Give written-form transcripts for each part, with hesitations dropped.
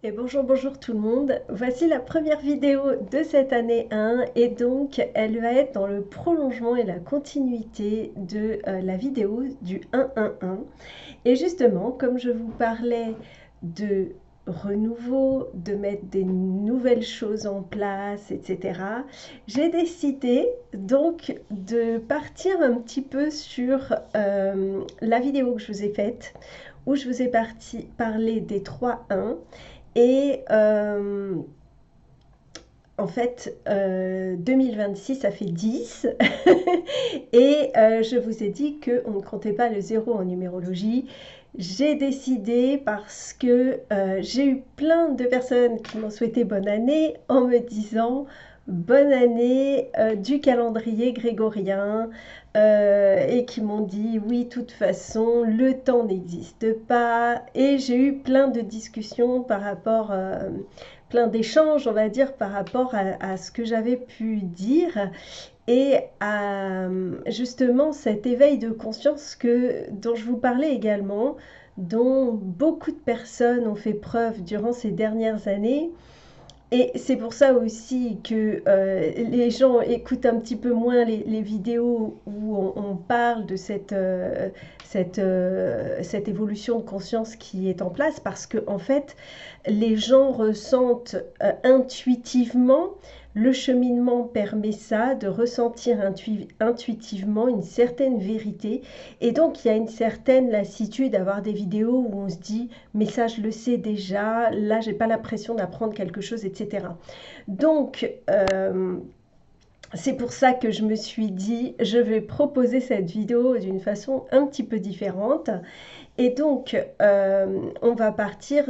Et bonjour, bonjour tout le monde. Voici la première vidéo de cette année 1 et donc elle va être dans le prolongement et la continuité de la vidéo du 1-1-1. Et justement, comme je vous parlais de renouveau, de mettre des nouvelles choses en place, etc., j'ai décidé donc de partir un petit peu sur la vidéo que je vous ai faite où je vous ai parlé des 3-1 et en fait, 2026, ça fait 10. Et je vous ai dit qu'on ne comptait pas le zéro en numérologie. J'ai décidé parce que j'ai eu plein de personnes qui m'ont souhaité bonne année en me disant bonne année du calendrier grégorien et qui m'ont dit oui, de toute façon, le temps n'existe pas. Et j'ai eu plein de discussions par rapport plein d'échanges, on va dire, par rapport à ce que j'avais pu dire et à justement cet éveil de conscience dont je vous parlais également, dont beaucoup de personnes ont fait preuve durant ces dernières années. Et c'est pour ça aussi que les gens écoutent un petit peu moins les vidéos où on parle de cette évolution de conscience qui est en place, parce que en fait, les gens ressentent intuitivement. Le cheminement permet ça, de ressentir intuitivement une certaine vérité. Et donc, il y a une certaine lassitude d'avoir des vidéos où on se dit « mais ça, je le sais déjà, là, j'ai pas l'impression d'apprendre quelque chose, etc. » Donc, c'est pour ça que je me suis dit « je vais proposer cette vidéo d'une façon un petit peu différente ». Et donc, on va partir...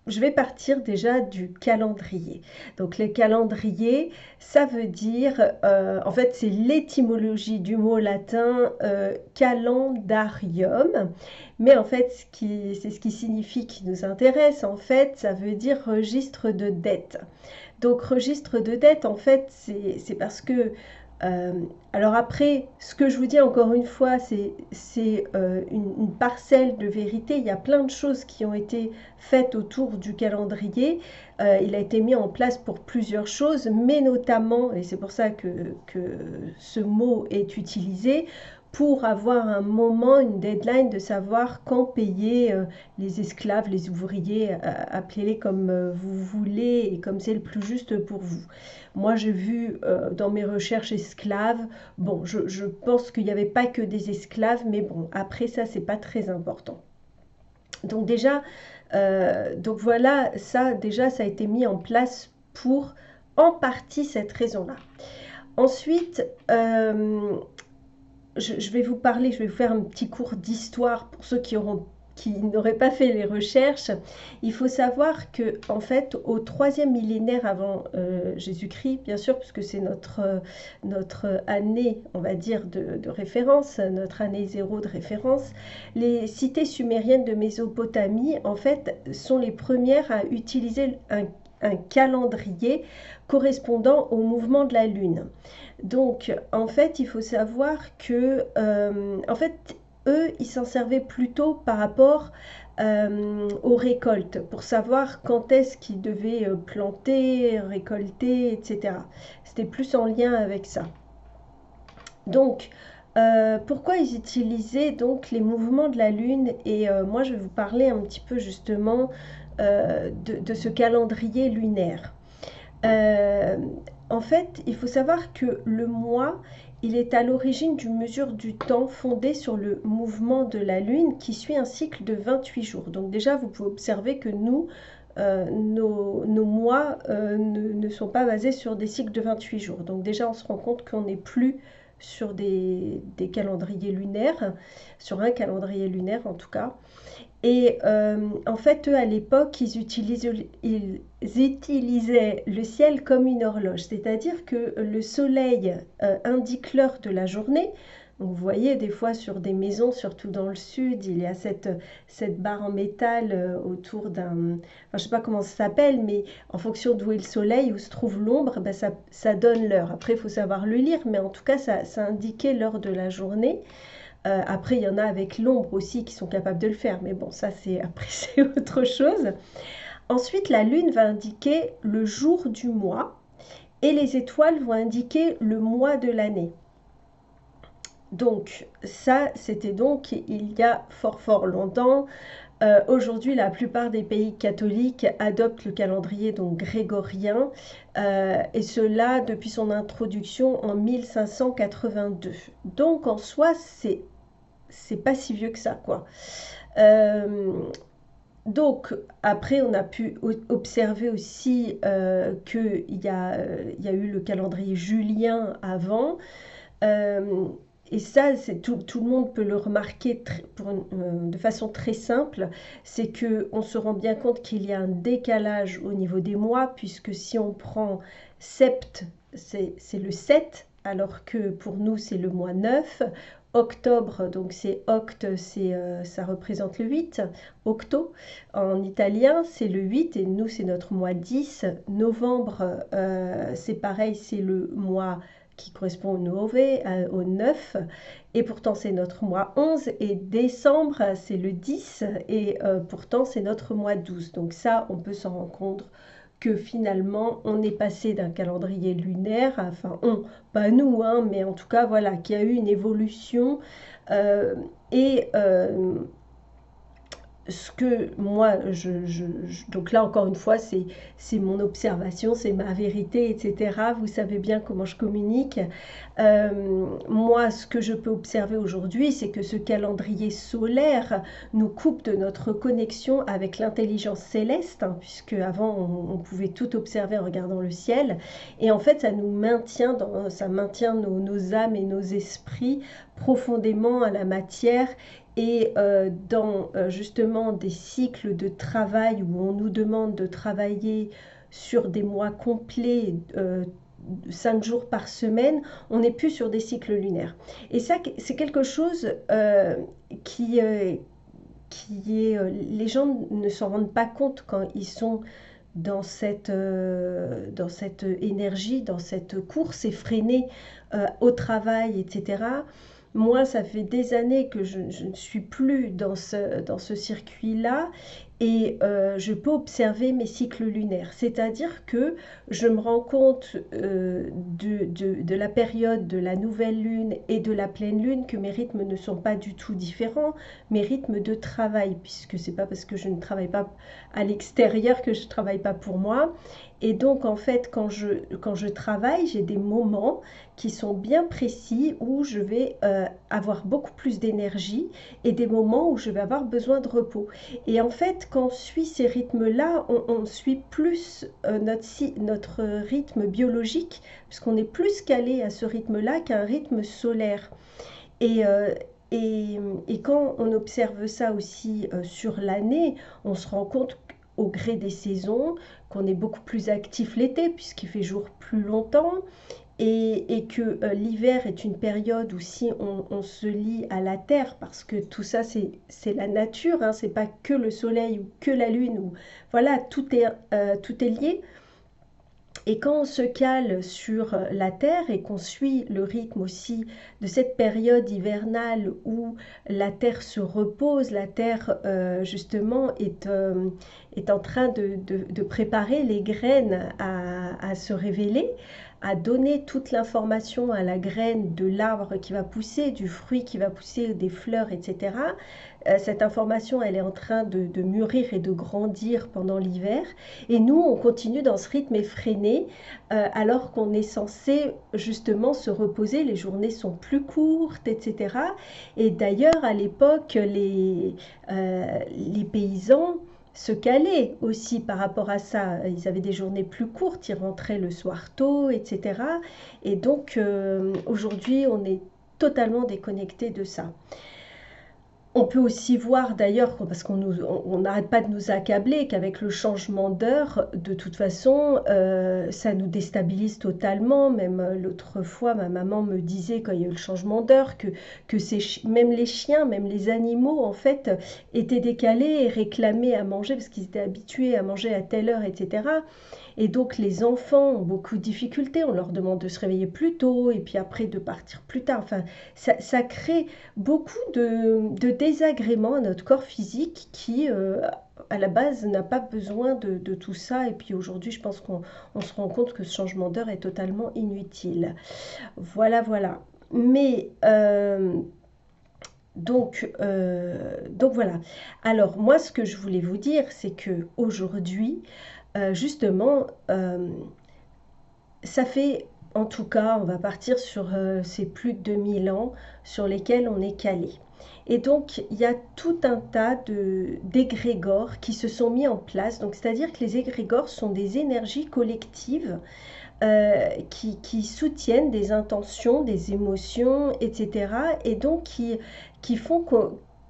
Je vais partir déjà du calendrier. Donc, le calendrier, ça veut dire, en fait, c'est l'étymologie du mot latin calendarium. Mais en fait, c'est ce qui signifie, qui nous intéresse, en fait, ça veut dire registre de dette. Donc, registre de dette, en fait, c'est parce que euh, alors après, ce que je vous dis encore une fois, c'est une parcelle de vérité. Il y a plein de choses qui ont été faites autour du calendrier. Il a été mis en place pour plusieurs choses, mais notamment, et c'est pour ça que ce mot est utilisé, pour avoir un moment, une deadline de savoir quand payer les esclaves, les ouvriers, appelez-les comme vous voulez et comme c'est le plus juste pour vous. Moi, j'ai vu dans mes recherches esclaves, bon, je pense qu'il n'y avait pas que des esclaves, mais bon, après ça, c'est pas très important. Donc déjà, donc voilà, ça déjà, ça a été mis en place pour en partie cette raison-là. Ensuite, je vais vous parler, je vais vous faire un petit cours d'histoire pour ceux qui n'auraient pas fait les recherches. Il faut savoir que en fait, au 3e millénaire avant Jésus-Christ, bien sûr, puisque c'est notre année, on va dire, de référence, notre année 0 de référence, les cités sumériennes de Mésopotamie, en fait, sont les premières à utiliser un calendrier correspondant au mouvement de la Lune. Donc, en fait, il faut savoir que, en fait, eux, ils s'en servaient plutôt par rapport aux récoltes, pour savoir quand est-ce qu'ils devaient planter, récolter, etc. C'était plus en lien avec ça. Donc, pourquoi ils utilisaient donc les mouvements de la Lune? Et moi, je vais vous parler un petit peu justement de ce calendrier lunaire. Euh, En fait, il faut savoir que le mois, il est à l'origine d'une mesure du temps fondée sur le mouvement de la Lune qui suit un cycle de 28 jours. Donc déjà, vous pouvez observer que nous, nos mois ne sont pas basés sur des cycles de 28 jours. Donc déjà, on se rend compte qu'on n'est plus sur des calendriers lunaires, sur un calendrier lunaire en tout cas. Et en fait, eux, à l'époque, ils utilisaient le ciel comme une horloge, c'est-à-dire que le soleil indique l'heure de la journée. Donc, vous voyez, des fois sur des maisons, surtout dans le sud, il y a cette barre en métal autour d'un... Enfin, je ne sais pas comment ça s'appelle, mais en fonction d'où est le soleil, où se trouve l'ombre, ben ça donne l'heure. Après, il faut savoir le lire, mais en tout cas, ça indiquait l'heure de la journée. Après, il y en a avec l'ombre aussi qui sont capables de le faire, mais bon, ça, c'est après, c'est autre chose. Ensuite, la lune va indiquer le jour du mois et les étoiles vont indiquer le mois de l'année. Donc ça, c'était donc il y a fort longtemps. Aujourd'hui, la plupart des pays catholiques adoptent le calendrier donc grégorien, et cela depuis son introduction en 1582. Donc en soi, c'est pas si vieux que ça, quoi. Euh, donc après, on a pu observer aussi qu'il y a eu le calendrier julien avant. Euh, et ça, tout le monde peut le remarquer de façon très simple, c'est qu'on se rend bien compte qu'il y a un décalage au niveau des mois, puisque si on prend sept, c'est le 7, alors que pour nous c'est le mois 9. Octobre, donc c'est oct, ça représente le 8, octo. En italien, c'est le 8 et nous c'est notre mois 10. Novembre, c'est pareil, c'est le mois qui correspond au 9, au 9, et pourtant c'est notre mois 11, et décembre c'est le 10, et pourtant c'est notre mois 12. Donc ça, on peut s'en rendre compte que finalement on est passé d'un calendrier lunaire, enfin pas nous, hein, mais en tout cas voilà, qu'il y a eu une évolution, euh, et ce que moi, donc là encore une fois, c'est mon observation, c'est ma vérité, etc. Vous savez bien comment je communique. Moi, ce que je peux observer aujourd'hui, c'est que ce calendrier solaire nous coupe de notre connexion avec l'intelligence céleste, hein, puisque avant on pouvait tout observer en regardant le ciel, et en fait, ça maintient nos âmes et nos esprits profondément à la matière, et dans justement des cycles de travail où on nous demande de travailler sur des mois complets, 5 jours par semaine, on n'est plus sur des cycles lunaires. Et ça, c'est quelque chose qui, les gens ne s'en rendent pas compte quand ils sont dans cette énergie, dans cette course effrénée au travail, etc. Moi, ça fait des années que je ne suis plus dans ce circuit-là, et je peux observer mes cycles lunaires. C'est-à-dire que je me rends compte de la période de la nouvelle lune et de la pleine lune que mes rythmes ne sont pas du tout différents, mes rythmes de travail, puisque c'est pas parce que je ne travaille pas à l'extérieur que je ne travaille pas pour moi. Et donc, en fait, quand je travaille, j'ai des moments qui sont bien précis où je vais avoir beaucoup plus d'énergie, et des moments où je vais avoir besoin de repos. Et en fait, quand on suit ces rythmes-là, on suit plus notre rythme biologique, puisqu'on est plus calé à ce rythme-là qu'un rythme solaire. Et, et quand on observe ça aussi sur l'année, on se rend compte au gré des saisons qu'on est beaucoup plus actif l'été, puisqu'il fait jour plus longtemps, et que l'hiver est une période où si on se lie à la terre, parce que tout ça c'est la nature, hein, c'est pas que le soleil ou que la lune, ou voilà, tout est lié. Et quand on se cale sur la terre et qu'on suit le rythme aussi de cette période hivernale où la terre se repose, la terre justement est en train de préparer les graines à se révéler, à donner toute l'information à la graine de l'arbre qui va pousser, du fruit qui va pousser, des fleurs, etc. Cette information, elle est en train de mûrir et de grandir pendant l'hiver. Et nous, on continue dans ce rythme effréné, alors qu'on est censé justement se reposer. Les journées sont plus courtes, etc. Et d'ailleurs, à l'époque, les paysans se calaient aussi par rapport à ça. Ils avaient des journées plus courtes, ils rentraient le soir tôt, etc. Et donc, aujourd'hui, on est totalement déconnecté de ça. On peut aussi voir d'ailleurs, parce qu'on n'arrête pas de nous accabler, qu'avec le changement d'heure, de toute façon, ça nous déstabilise totalement. Même l'autre fois, ma maman me disait, quand il y a eu le changement d'heure, que même les chiens, même les animaux, en fait, étaient décalés et réclamaient à manger, parce qu'ils étaient habitués à manger à telle heure, etc. Et donc les enfants ont beaucoup de difficultés, on leur demande de se réveiller plus tôt, et puis après de partir plus tard. Enfin, ça crée beaucoup de désagréments à notre corps physique qui, à la base, n'a pas besoin de tout ça. Et puis aujourd'hui, je pense qu'on se rend compte que ce changement d'heure est totalement inutile. Voilà, voilà. Mais donc voilà. Alors moi, ce que je voulais vous dire, c'est que aujourd'hui, justement, ça fait, en tout cas, on va partir sur ces plus de 2000 ans sur lesquels on est calé. Et donc, il y a tout un tas d'égrégores qui se sont mis en place. Donc, c'est-à-dire que les égrégores sont des énergies collectives qui soutiennent des intentions, des émotions, etc. Et donc qui font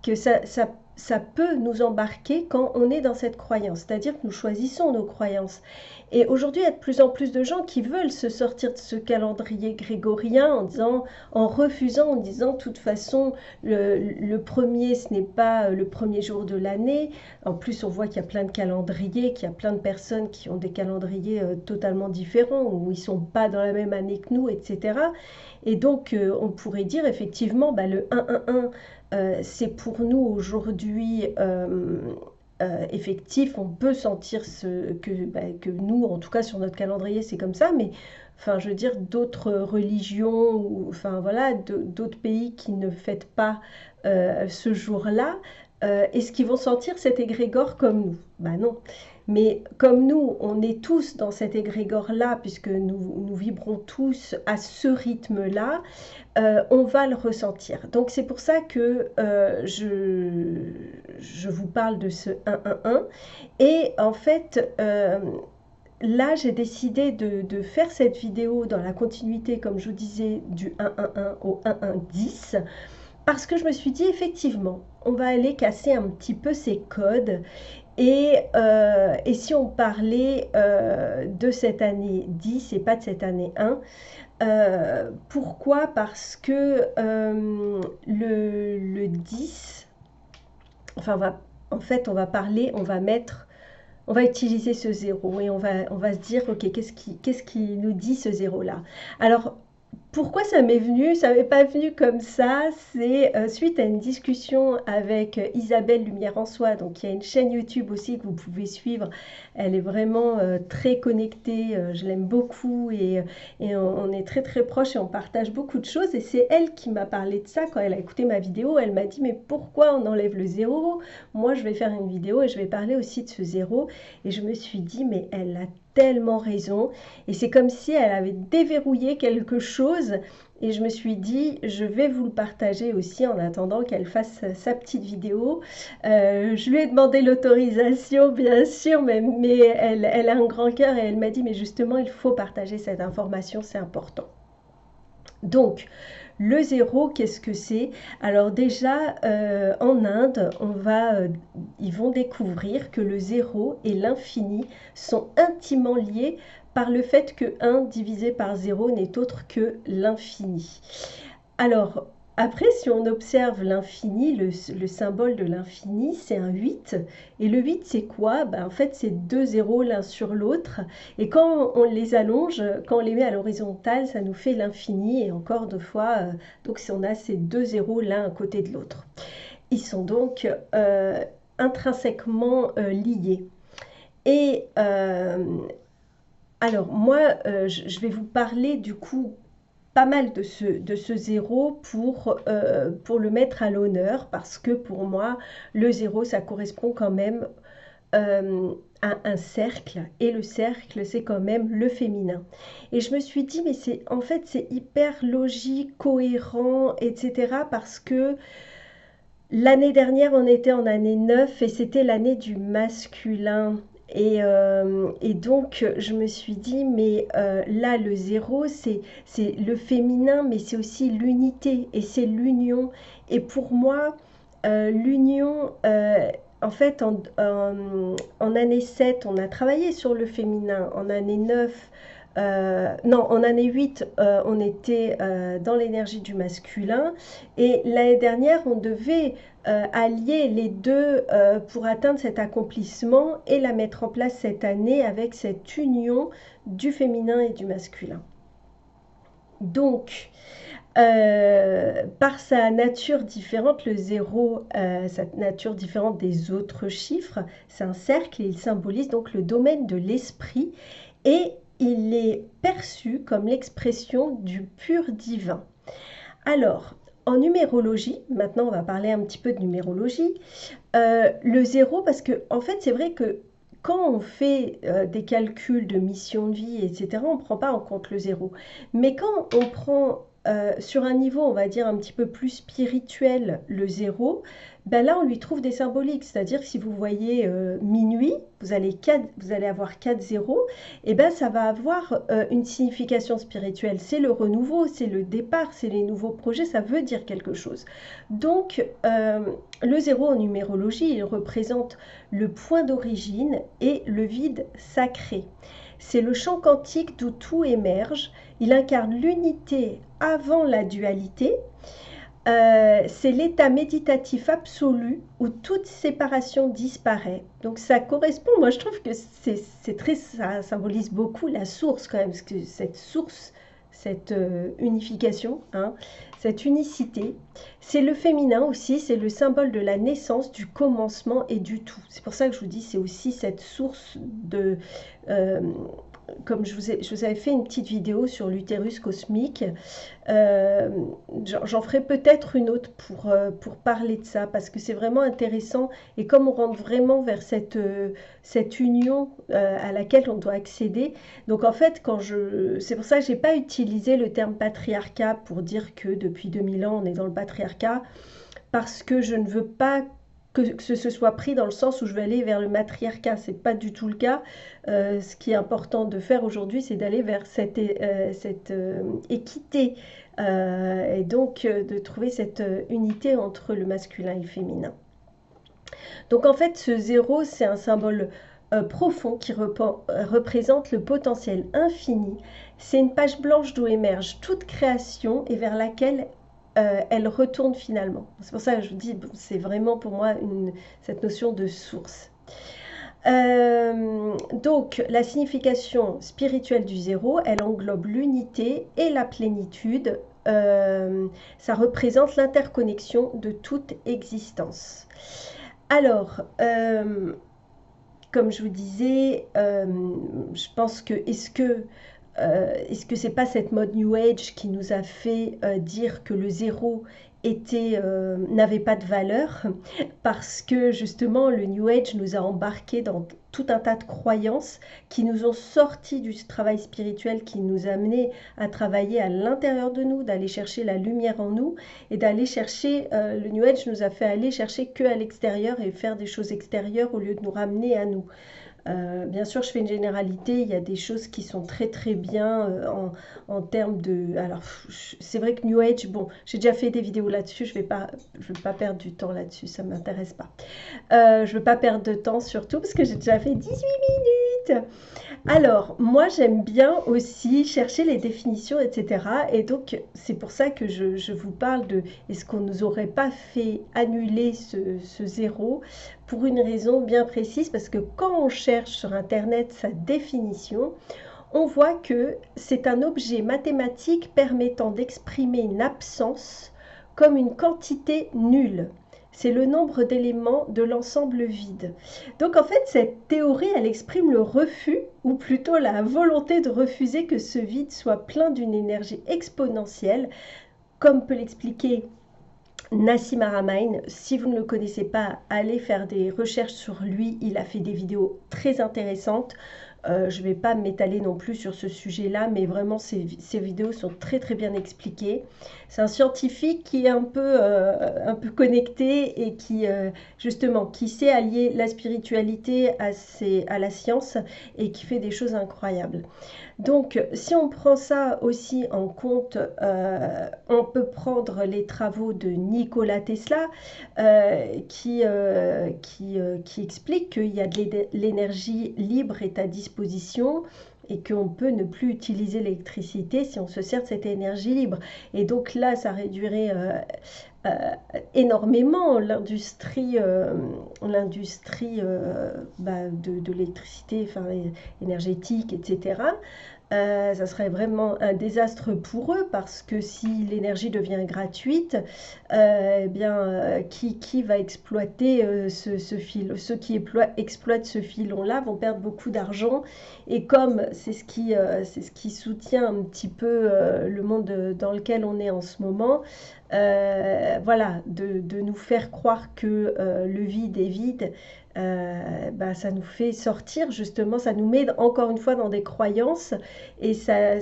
que ça peut nous embarquer quand on est dans cette croyance. C'est-à-dire que nous choisissons nos croyances. Et aujourd'hui, il y a de plus en plus de gens qui veulent se sortir de ce calendrier grégorien en refusant, en disant de toute façon, le premier, ce n'est pas le premier jour de l'année. En plus, on voit qu'il y a plein de calendriers, qu'il y a plein de personnes qui ont des calendriers totalement différents, où ils ne sont pas dans la même année que nous, etc. Et donc, on pourrait dire effectivement, bah, le 1-1-1, c'est pour nous aujourd'hui effectif. On peut sentir que nous, en tout cas sur notre calendrier, c'est comme ça, mais enfin, je veux dire, d'autres religions, ou enfin voilà, d'autres pays qui ne fêtent pas ce jour-là, est-ce qu'ils vont sentir cet égrégore comme nous? Ben non. Mais comme nous, on est tous dans cet égrégore-là, puisque nous vibrons tous à ce rythme-là, on va le ressentir. Donc c'est pour ça que je vous parle de ce 1-1-1. Et en fait, là, j'ai décidé de faire cette vidéo dans la continuité, comme je vous disais, du 1-1-1 au 1-1-10, parce que je me suis dit, effectivement, on va aller casser un petit peu ces codes. Et si on parlait de cette année 10 et pas de cette année 1, pourquoi? Parce que le 10, enfin, en fait, on va parler, on va utiliser ce 0 et on va se dire, ok, qu'est-ce qui nous dit ce 0-là? Alors, pourquoi ça m'est venu? Ça m'est pas venu comme ça. C'est suite à une discussion avec Isabelle Lumière en Soi. Donc, il y a une chaîne YouTube aussi que vous pouvez suivre. Elle est vraiment très connectée. Je l'aime beaucoup et on est très très proches et on partage beaucoup de choses. Et c'est elle qui m'a parlé de ça quand elle a écouté ma vidéo. Elle m'a dit, mais pourquoi on enlève le 0? Moi, je vais faire une vidéo et je vais parler aussi de ce 0. Et je me suis dit, mais elle a tellement raison, et c'est comme si elle avait déverrouillé quelque chose, et je me suis dit, je vais vous le partager aussi en attendant qu'elle fasse sa petite vidéo. Je lui ai demandé l'autorisation, bien sûr, mais elle a un grand cœur, et elle m'a dit, mais justement, il faut partager cette information, c'est important. Donc, le 0, qu'est-ce que c'est? Alors déjà, en Inde, ils vont découvrir que le 0 et l'infini sont intimement liés par le fait que 1 divisé par 0 n'est autre que l'infini. Alors, après, si on observe l'infini, le symbole de l'infini, c'est un 8. Et le 8, c'est quoi? Ben, en fait, c'est deux zéros l'un sur l'autre. Et quand on les allonge, quand on les met à l'horizontale, ça nous fait l'infini. Et encore deux fois, donc si on a ces deux zéros l'un à côté de l'autre. Ils sont donc intrinsèquement liés. Et alors, moi, je vais vous parler du coup pas mal de ce 0 pour le mettre à l'honneur, parce que pour moi, le 0, ça correspond quand même à un cercle, et le cercle, c'est quand même le féminin. Et je me suis dit, mais en fait, c'est hyper logique, cohérent, etc., parce que l'année dernière, on était en année 9, et c'était l'année du masculin. Et donc, je me suis dit, mais là, le 0, c'est le féminin, mais c'est aussi l'unité, et c'est l'union. Et pour moi, l'union, en fait, en année 7, on a travaillé sur le féminin. En année 9, non, en année 8, on était dans l'énergie du masculin. Et l'année dernière, on devait allier les deux pour atteindre cet accomplissement et la mettre en place cette année avec cette union du féminin et du masculin. Donc, Par sa nature différente, le zéro, sa nature différente des autres chiffres, c'est un cercle et il symbolise donc le domaine de l'esprit et il est perçu comme l'expression du pur divin. Alors, en numérologie, maintenant on va parler un petit peu de numérologie, le zéro, parce que en fait c'est vrai que quand on fait des calculs de mission de vie, etc., on ne prend pas en compte le zéro. Mais quand on prend sur un niveau, on va dire, un petit peu plus spirituel, le zéro, ben là, on lui trouve des symboliques. C'est-à-dire que si vous voyez minuit, vous allez avoir 4 zéros, et ben ça va avoir une signification spirituelle. C'est le renouveau, c'est le départ, c'est les nouveaux projets, ça veut dire quelque chose. Donc, le zéro en numérologie, il représente le point d'origine et le vide sacré. C'est le champ quantique d'où tout émerge. Il incarne l'unité avant la dualité. C'est l'état méditatif absolu où toute séparation disparaît. Donc ça correspond, moi je trouve que ça symbolise beaucoup la source quand même, parce que cette source, cette unification, hein, cette unicité, c'est le féminin aussi, c'est le symbole de la naissance, du commencement et du tout. C'est pour ça que je vous dis, c'est aussi cette source de... comme je vous avais fait une petite vidéo sur l'utérus cosmique, j'en ferai peut-être une autre pour parler de ça, parce que c'est vraiment intéressant, et comme on rentre vraiment vers cette union à laquelle on doit accéder, donc en fait, c'est pour ça que je n'ai pas utilisé le terme patriarcat pour dire que depuis 2000 ans, on est dans le patriarcat, parce que je ne veux pas que ce soit pris dans le sens où je vais aller vers le matriarcat. Ce n'est pas du tout le cas. Ce qui est important de faire aujourd'hui, c'est d'aller vers cette équité et donc de trouver cette unité entre le masculin et le féminin. Donc en fait, ce zéro, c'est un symbole profond qui représente le potentiel infini. C'est une page blanche d'où émerge toute création et vers laquelle elle retourne finalement. C'est pour ça que je vous dis, bon, c'est vraiment pour moi cette notion de source. Donc, la signification spirituelle du zéro, elle englobe l'unité et la plénitude. Ça représente l'interconnexion de toute existence. Alors, comme je vous disais, je pense que est-ce que c'est pas cette mode New Age qui nous a fait dire que le zéro n'avait pas de valeur, parce que justement le New Age nous a embarqués dans tout un tas de croyances qui nous ont sortis du travail spirituel, qui nous a amenés à travailler à l'intérieur de nous, d'aller chercher la lumière en nous et d'aller chercher, le New Age nous a fait aller chercher que à l'extérieur et faire des choses extérieures au lieu de nous ramener à nous. Bien sûr, je fais une généralité, il y a des choses qui sont très très bien en termes de... Alors, c'est vrai que New Age, bon, j'ai déjà fait des vidéos là-dessus, je vais pas perdre du temps là-dessus, ça ne m'intéresse pas. Je ne veux pas perdre de temps surtout parce que j'ai déjà fait 18 minutes. Alors, moi j'aime bien aussi chercher les définitions, etc. Et donc, c'est pour ça que je vous parle de est-ce qu'on ne nous aurait pas fait annuler ce zéro pour une raison bien précise, parce que quand on cherche sur Internet sa définition, on voit que c'est un objet mathématique permettant d'exprimer une absence comme une quantité nulle. C'est le nombre d'éléments de l'ensemble vide. Donc en fait, cette théorie, elle exprime le refus, ou plutôt la volonté de refuser que ce vide soit plein d'une énergie exponentielle, comme peut l'expliquer Nassim Haramein. Si vous ne le connaissez pas, allez faire des recherches sur lui. Il a fait des vidéos très intéressantes. Je ne vais pas m'étaler non plus sur ce sujet-là, mais vraiment, ces vidéos sont très très bien expliquées. C'est un scientifique qui est un peu connecté et qui, justement, qui sait allier la spiritualité à la science et qui fait des choses incroyables. Donc, si on prend ça aussi en compte, on peut prendre les travaux de Nikola Tesla qui explique qu'il y a de l'énergie libre est à disposition et qu'on peut ne plus utiliser l'électricité si on se sert de cette énergie libre. Et donc là, ça réduirait énormément l'industrie de l'électricité, enfin, énergétique, etc. Ça serait vraiment un désastre pour eux parce que si l'énergie devient gratuite, eh bien, qui va exploiter ce fil? Ceux qui exploitent ce filon-là vont perdre beaucoup d'argent et comme c'est ce qui soutient un petit peu le monde dans lequel on est en ce moment, voilà, de nous faire croire que le vide est vide, bah, ça nous fait sortir justement, ça nous met encore une fois dans des croyances et ça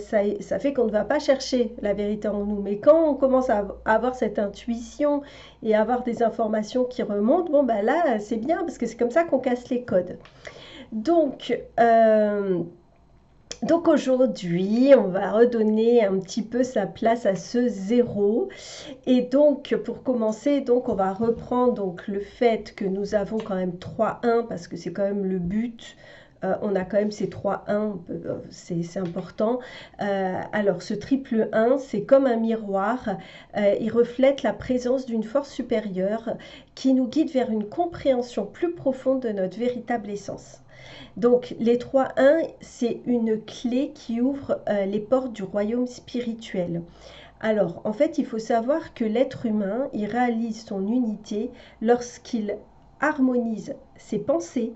fait qu'on ne va pas chercher la vérité en nous. Mais quand on commence à avoir cette intuition et à avoir des informations qui remontent, bon bah là c'est bien parce que c'est comme ça qu'on casse les codes. Donc, euh, donc aujourd'hui, on va redonner un petit peu sa place à ce zéro. Et donc, pour commencer, donc on va reprendre donc le fait que nous avons quand même 3-1 parce que c'est quand même le but. On a quand même ces 3-1, c'est important. Alors, ce triple 1, c'est comme un miroir. Il reflète la présence d'une force supérieure qui nous guide vers une compréhension plus profonde de notre véritable essence. Donc les 3-1, c'est une clé qui ouvre les portes du royaume spirituel. Alors en fait, il faut savoir que l'être humain, il réalise son unité lorsqu'il harmonise ses pensées,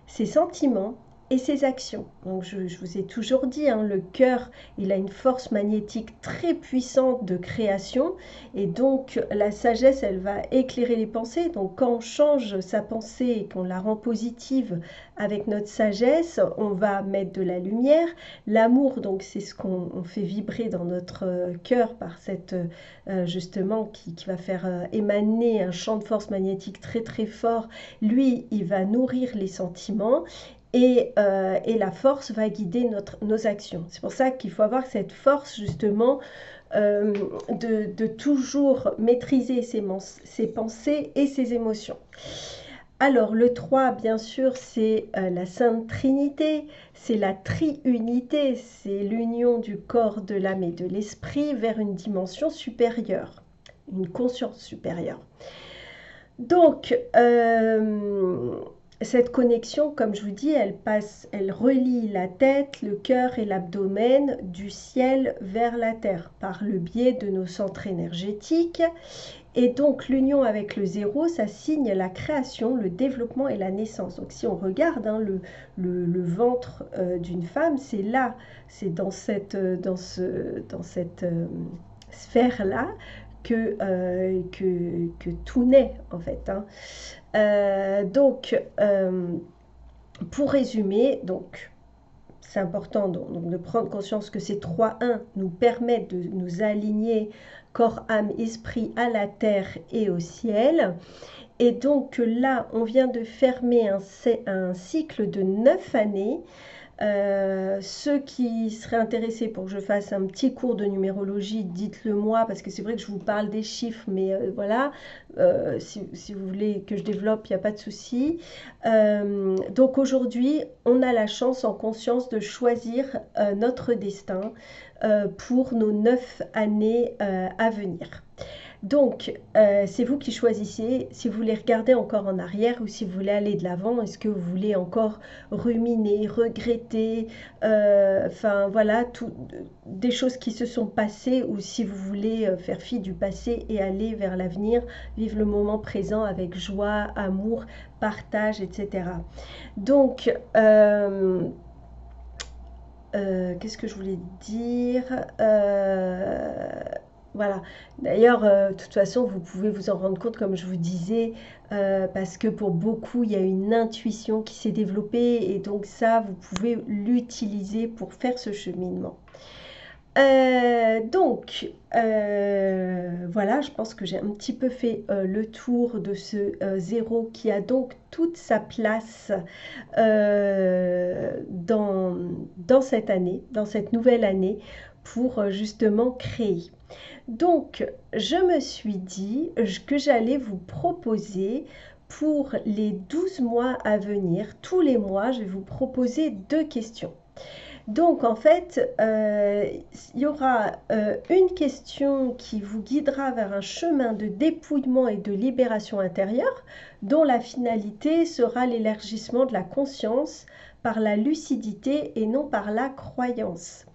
ses sentiments et ses actions. Donc je vous ai toujours dit, hein, le cœur, il a une force magnétique très puissante de création et donc la sagesse, elle va éclairer les pensées. Donc quand on change sa pensée et qu'on la rend positive avec notre sagesse, on va mettre de la lumière. L'amour, donc c'est ce qu'on fait vibrer dans notre cœur par cette justement qui va faire émaner un champ de force magnétique très très fort. Lui, il va nourrir les sentiments et la force va guider nos actions. C'est pour ça qu'il faut avoir cette force justement de toujours maîtriser ses pensées et ses émotions. Alors le 3, bien sûr, c'est la Sainte Trinité, c'est la triunité, c'est l'union du corps, de l'âme et de l'esprit vers une dimension supérieure, une conscience supérieure. Donc, cette connexion, comme je vous dis, elle relie la tête, le cœur et l'abdomen du ciel vers la terre par le biais de nos centres énergétiques. Et donc l'union avec le zéro, ça signe la création, le développement et la naissance. Donc si on regarde hein, le ventre d'une femme, c'est là, c'est dans cette sphère-là que tout naît en fait. Hein. Donc, pour résumer, donc, c'est important donc, de prendre conscience que ces 3-1 nous permettent de nous aligner corps, âme, esprit à la terre et au ciel. Et donc là, on vient de fermer un cycle de 9 années. Ceux qui seraient intéressés pour que je fasse un petit cours de numérologie, dites-le moi, parce que c'est vrai que je vous parle des chiffres, mais voilà, si vous voulez que je développe, il n'y a pas de souci. Donc aujourd'hui, on a la chance en conscience de choisir notre destin pour nos 9 années à venir. Donc, c'est vous qui choisissez si vous voulez regarder encore en arrière ou si vous voulez aller de l'avant. Est-ce que vous voulez encore ruminer, regretter, enfin voilà, des choses qui se sont passées ou si vous voulez faire fi du passé et aller vers l'avenir, vivre le moment présent avec joie, amour, partage, etc. Donc, qu'est-ce que je voulais dire voilà. D'ailleurs, de toute façon, vous pouvez vous en rendre compte, comme je vous disais, parce que pour beaucoup, il y a une intuition qui s'est développée et donc ça, vous pouvez l'utiliser pour faire ce cheminement. Voilà, je pense que j'ai un petit peu fait le tour de ce zéro qui a donc toute sa place dans cette année, dans cette nouvelle année, pour justement créer. Donc, je me suis dit que j'allais vous proposer pour les 12 mois à venir, tous les mois, je vais vous proposer 2 questions. Donc, en fait, il y aura une question qui vous guidera vers un chemin de dépouillement et de libération intérieure, dont la finalité sera l'élargissement de la conscience par la lucidité et non par la croyance.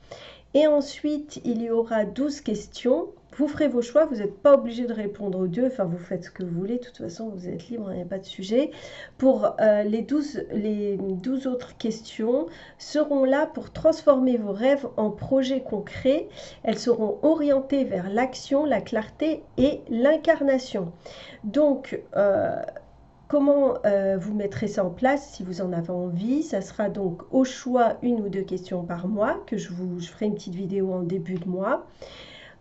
Et ensuite, il y aura 12 questions. Vous ferez vos choix, vous n'êtes pas obligé de répondre aux deux, enfin vous faites ce que vous voulez, de toute façon vous êtes libre, il n'y a pas de sujet. Pour les 12 autres questions seront là pour transformer vos rêves en projets concrets. Elles seront orientées vers l'action, la clarté et l'incarnation. Donc, comment vous mettrez ça en place si vous en avez envie? Ça sera donc au choix 1 ou 2 questions par mois, que je ferai une petite vidéo en début de mois.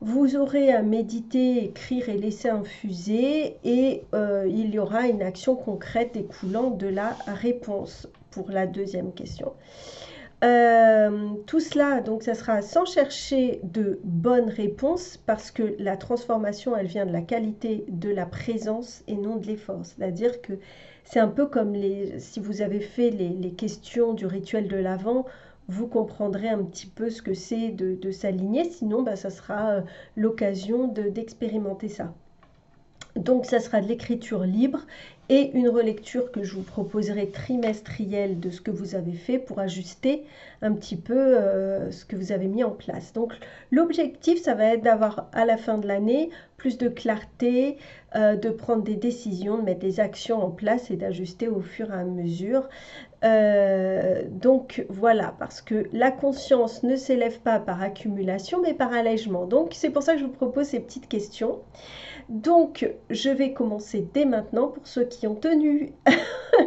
Vous aurez à méditer, écrire et laisser infuser et il y aura une action concrète découlant de la réponse pour la deuxième question. Tout cela, donc ça sera sans chercher de bonnes réponses parce que la transformation, elle vient de la qualité de la présence et non de l'effort. C'est-à-dire que c'est un peu comme si vous avez fait les questions du rituel de l'Avent, vous comprendrez un petit peu ce que c'est de s'aligner, sinon ça sera l'occasion d'expérimenter ça. Donc ça sera de l'écriture libre et une relecture que je vous proposerai trimestrielle de ce que vous avez fait pour ajuster un petit peu ce que vous avez mis en place. Donc l'objectif, ça va être d'avoir à la fin de l'année plus de clarté, de prendre des décisions, de mettre des actions en place et d'ajuster au fur et à mesure. Donc voilà, parce que la conscience ne s'élève pas par accumulation mais par allègement. Donc c'est pour ça que je vous propose ces petites questions. Donc, je vais commencer dès maintenant pour ceux qui ont tenu.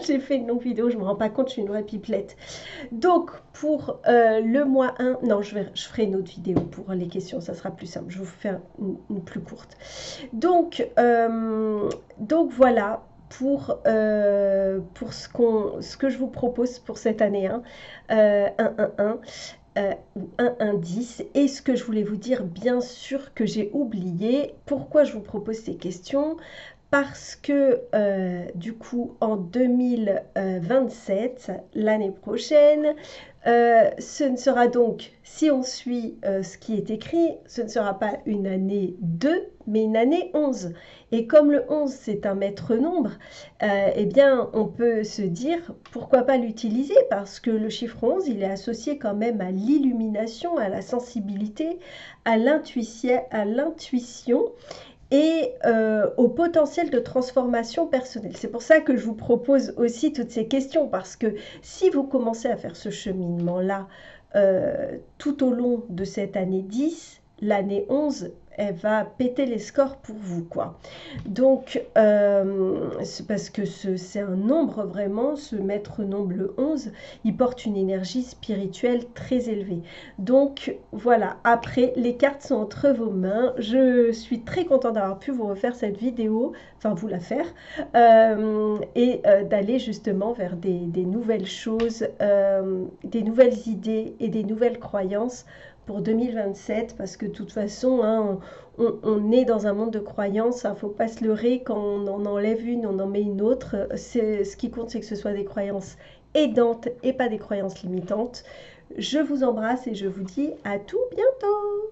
J'ai fait une longue vidéo, je ne me rends pas compte, je suis une vraie pipelette. Donc, pour le mois 1, non, je ferai une autre vidéo pour les questions, ça sera plus simple. Je vous fais une plus courte. Donc voilà pour ce que je vous propose pour cette année 1. Ou un indice. Et ce que je voulais vous dire, bien sûr que j'ai oublié, pourquoi je vous propose ces questions, parce que du coup en 2027, l'année prochaine, ce ne sera donc, si on suit ce qui est écrit, ce ne sera pas une année 2, mais une année 11. Et comme le 11, c'est un maître nombre, eh bien, on peut se dire, pourquoi pas l'utiliser? Parce que le chiffre 11, il est associé quand même à l'illumination, à la sensibilité, à l'intuition et au potentiel de transformation personnelle. C'est pour ça que je vous propose aussi toutes ces questions, parce que si vous commencez à faire ce cheminement-là tout au long de cette année 10, l'année 11, elle va péter les scores pour vous, quoi. Donc, c'est parce que c'est un nombre vraiment, ce maître nombre le 11, il porte une énergie spirituelle très élevée. Donc, voilà, après, les cartes sont entre vos mains. Je suis très contente d'avoir pu vous refaire cette vidéo, enfin, vous la faire, et d'aller justement vers des nouvelles choses, des nouvelles idées et des nouvelles croyances pour 2027, parce que de toute façon, hein, on est dans un monde de croyances, il ne faut pas se leurrer, quand on en enlève une, on en met une autre. Ce qui compte, c'est que ce soit des croyances aidantes et pas des croyances limitantes. Je vous embrasse et je vous dis à tout bientôt.